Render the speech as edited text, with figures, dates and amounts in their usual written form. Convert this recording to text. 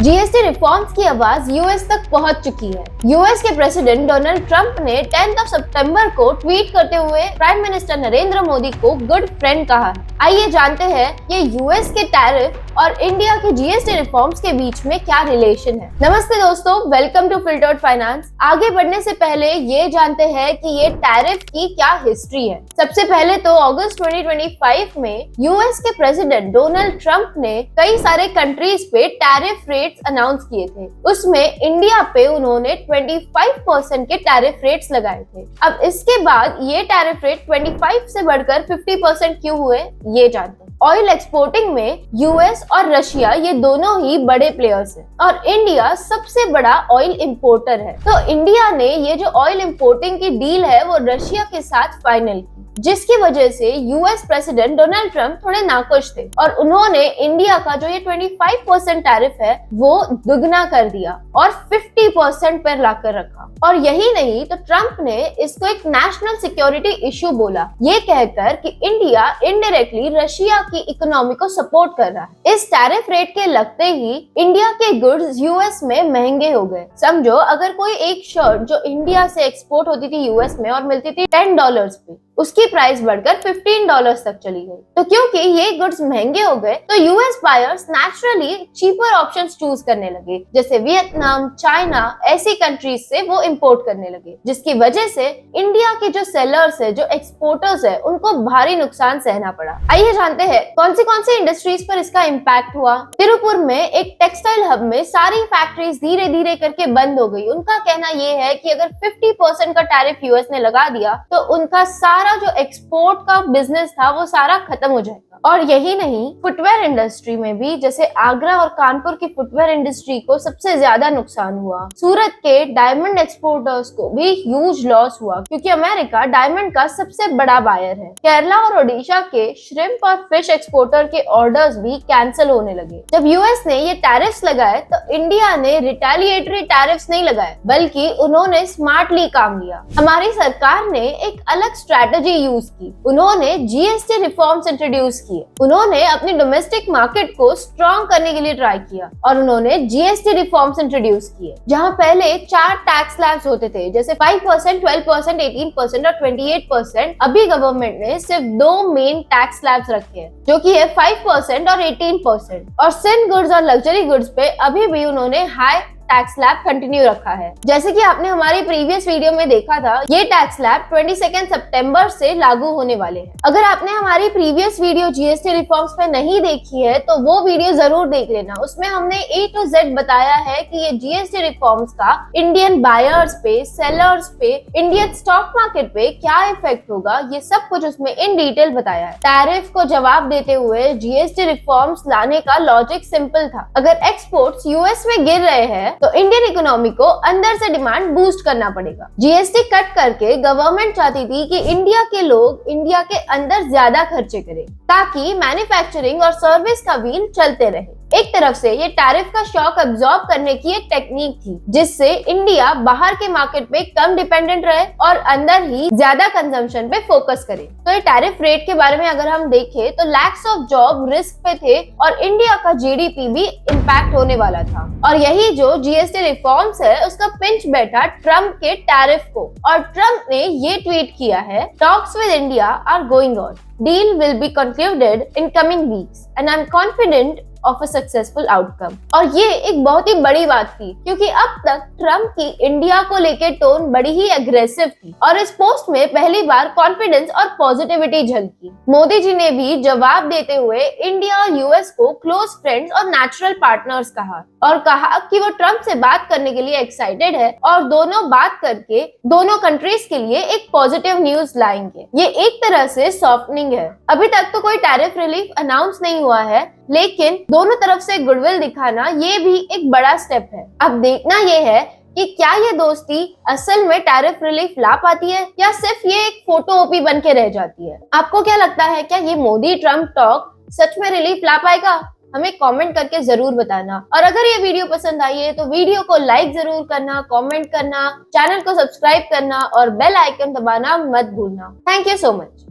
GST reforms की आवाज US तक पहुंच चुकी है। यूएस के प्रेसिडेंट डोनाल्ड ट्रंप ने 10 सितंबर को ट्वीट करते हुए प्राइम मिनिस्टर नरेंद्र मोदी को गुड फ्रेंड कहा है। आइए जानते हैं ये यूएस के टैरिफ और इंडिया के जीएसटी रिफॉर्म्स के बीच में क्या रिलेशन है। नमस्ते दोस्तों, वेलकम टू फिल्टर्ड फाइनेंस। आगे बढ़ने से पहले ये जानते हैं कि ये टैरिफ की क्या हिस्ट्री है। सबसे पहले तो अगस्त 2025 में यूएस के प्रेसिडेंट डोनाल्ड ट्रंप ने कई सारे कंट्रीज पे टैरिफ रेट्स अनाउंस किए थे। उसमें इंडिया पे उन्होंने 25% के टैरिफ रेट्स लगाए थे। अब इसके बाद ये टैरिफ रेट 25 से बढ़कर 50% क्यों हुए, ये जानते हैं। ऑयल एक्सपोर्टिंग में यूएस और रशिया ये दोनों ही बड़े प्लेयर्स हैं और इंडिया सबसे बड़ा ऑयल इंपोर्टर है। तो इंडिया ने ये जो ऑयल इंपोर्टिंग की डील है वो रशिया के साथ फाइनल की, जिसकी वजह से यूएस प्रेसिडेंट डोनाल्ड ट्रंप थोड़े नाखुश थे और उन्होंने इंडिया का जो ये 25% टैरिफ है वो दुगना कर दिया और 50% पर लाकर रखा। और यही नहीं तो ट्रंप ने इसको एक नेशनल सिक्योरिटी इशू बोला, ये कहकर कि इंडिया इनडायरेक्टली रशिया की इकोनॉमी को सपोर्ट कर रहा है। इस टैरिफ रेट के लगते ही इंडिया के गुड्स यूएस में महंगे हो गए। समझो, अगर कोई एक शर्ट जो इंडिया से एक्सपोर्ट होती थी यूएस में और मिलती थी $10 पे, उसकी प्राइस बढ़कर $15 तक चली गई। तो क्योंकि ये गुड्स महंगे हो गए तो US buyers naturally cheaper options choose करने लगे, जैसे वियतनाम, चाइना, ऐसी कंट्रीज से वो इंपोर्ट करने लगे, जिसकी वजह से इंडिया के जो सेलर्स है, जो एक्सपोर्टर्स है, उनको भारी नुकसान सहना पड़ा। आइए जानते हैं कौन सी इंडस्ट्रीज पर इसका इम्पैक्ट हुआ। तिरुपुर में एक टेक्सटाइल हब में सारी फैक्ट्रीज धीरे धीरे करके बंद हो गई। उनका कहना ये है कि अगर 50% का टैरिफ यूएस ने लगा दिया तो उनका सारा जो एक्सपोर्ट का बिजनेस था वो सारा खत्म हो जाएगा। और यही नहीं, फुटवेयर इंडस्ट्री में भी, जैसे आगरा और कानपुर की फुटवेयर इंडस्ट्री को सबसे ज्यादा नुकसान हुआ। सूरत के डायमंड एक्सपोर्टर्स को भी ह्यूज लॉस हुआ क्योंकि अमेरिका डायमंड का सबसे बड़ा बायर है। केरला और ओडिशा के श्रिम्प और फिश एक्सपोर्टर के ऑर्डर्स भी कैंसिल होने लगे। जब यूएस ने ये टैरिफ्स लगाए तो इंडिया ने रिटेलिएटरी टैरिफ्स नहीं लगाए, बल्कि उन्होंने स्मार्टली काम लिया। हमारी सरकार ने एक अलग स्ट्रैटेजी यूज की। उन्होंने जीएसटी रिफॉर्म्स इंट्रोड्यूस किए। उन्होंने अपनी डोमेस्टिक मार्केट को स्ट्रॉन्ग करने के लिए ट्राई किया और उन्होंने जीएसटी रिफॉर्म्स इंट्रोड्यूस किए, जहां पहले 4 टैक्स स्लैब्स होते थे, जैसे 5%, 12%, 18% और 28%। अभी गवर्नमेंट ने सिर्फ 2 मेन टैक्स स्लैब्स रखे हैं, जो कि है 5% और 18%। और सिंथ गुड्स और लग्जरी गुड्स पे अभी भी उन्होंने हाई टैक्स स्लैब कंटिन्यू रखा है। जैसे कि आपने हमारी प्रीवियस वीडियो में देखा था, ये टैक्स स्लैब 22 सितंबर से लागू होने वाले हैं। अगर आपने हमारी प्रीवियस वीडियो जीएसटी रिफॉर्म्स पे नहीं देखी है तो वो वीडियो जरूर देख लेना। उसमें हमने A to Z बताया है कि ये जीएसटी रिफॉर्म्स का इंडियन बायर्स पे, सेलर्स पे, इंडियन स्टॉक मार्केट पे क्या इफेक्ट होगा, ये सब कुछ उसमें इन डिटेल बताया है। टैरिफ को जवाब देते हुए जीएसटी रिफॉर्म्स लाने का लॉजिक सिंपल था। अगर एक्सपोर्ट्स यूएस में गिर रहे हैं तो इंडियन इकोनॉमी को अंदर से डिमांड बूस्ट करना पड़ेगा। जीएसटी कट करके गवर्नमेंट चाहती थी कि इंडिया के लोग इंडिया के अंदर ज्यादा खर्चे करें ताकि मैन्युफैक्चरिंग और सर्विस का व्हील चलते रहे। एक तरफ से ये टैरिफ का शॉक अब्सॉर्ब करने की एक टेक्निक थी, जिससे इंडिया बाहर के मार्केट पे कम डिपेंडेंट रहे और अंदर ही ज्यादा कंजम्पशन पे फोकस करे। तो ये टैरिफ रेट के बारे में अगर हम देखें तो लैक्स ऑफ जॉब रिस्क पे थे और इंडिया का जीडीपी भी इम्पैक्ट होने वाला था। और यही जो जीएसटी रिफॉर्म्स है उसका पिंच बैठा ट्रम्प के टैरिफ को, और ट्रम्प ने ये ट्वीट किया है, talks with India are going on, deal will be concluded in coming weeks and I am confident of a successful outcome. और ये एक बहुत ही बड़ी बात थी क्योंकि अब तक ट्रम्प की इंडिया को लेकर टोन बड़ी ही एग्रेसिव थी और इस पोस्ट में पहली बार कॉन्फिडेंस और पॉजिटिविटी झलकी। मोदी जी ने भी जवाब देते हुए इंडिया और यूएस को क्लोज फ्रेंड्स और नेचुरल पार्टनर्स कहा और कहा कि वो ट्रम्प से बात करने के लिए एक्साइटेड है और दोनों बात करके दोनों कंट्रीज के लिए एक पॉजिटिव न्यूज लाएंगे। ये एक तरह से सॉफ्टनिंग है। अभी तक तो कोई टैरिफ रिलीफ अनाउंस नहीं हुआ है, लेकिन दोनों तरफ से गुडविल दिखाना ये भी एक बड़ा स्टेप है। अब देखना ये है कि क्या ये दोस्ती असल में टैरिफ रिलीफ ला पाती है या सिर्फ ये एक फोटो ओपी बन के रह जाती है। आपको क्या लगता है, क्या ये मोदी ट्रम्प टॉक सच में रिलीफ ला पाएगा? हमें कमेंट करके जरूर बताना। और अगर ये वीडियो पसंद आई है तो वीडियो को लाइक जरूर करना, कमेंट करना, चैनल को सब्सक्राइब करना और बेल आइकन दबाना मत भूलना। Thank you so much.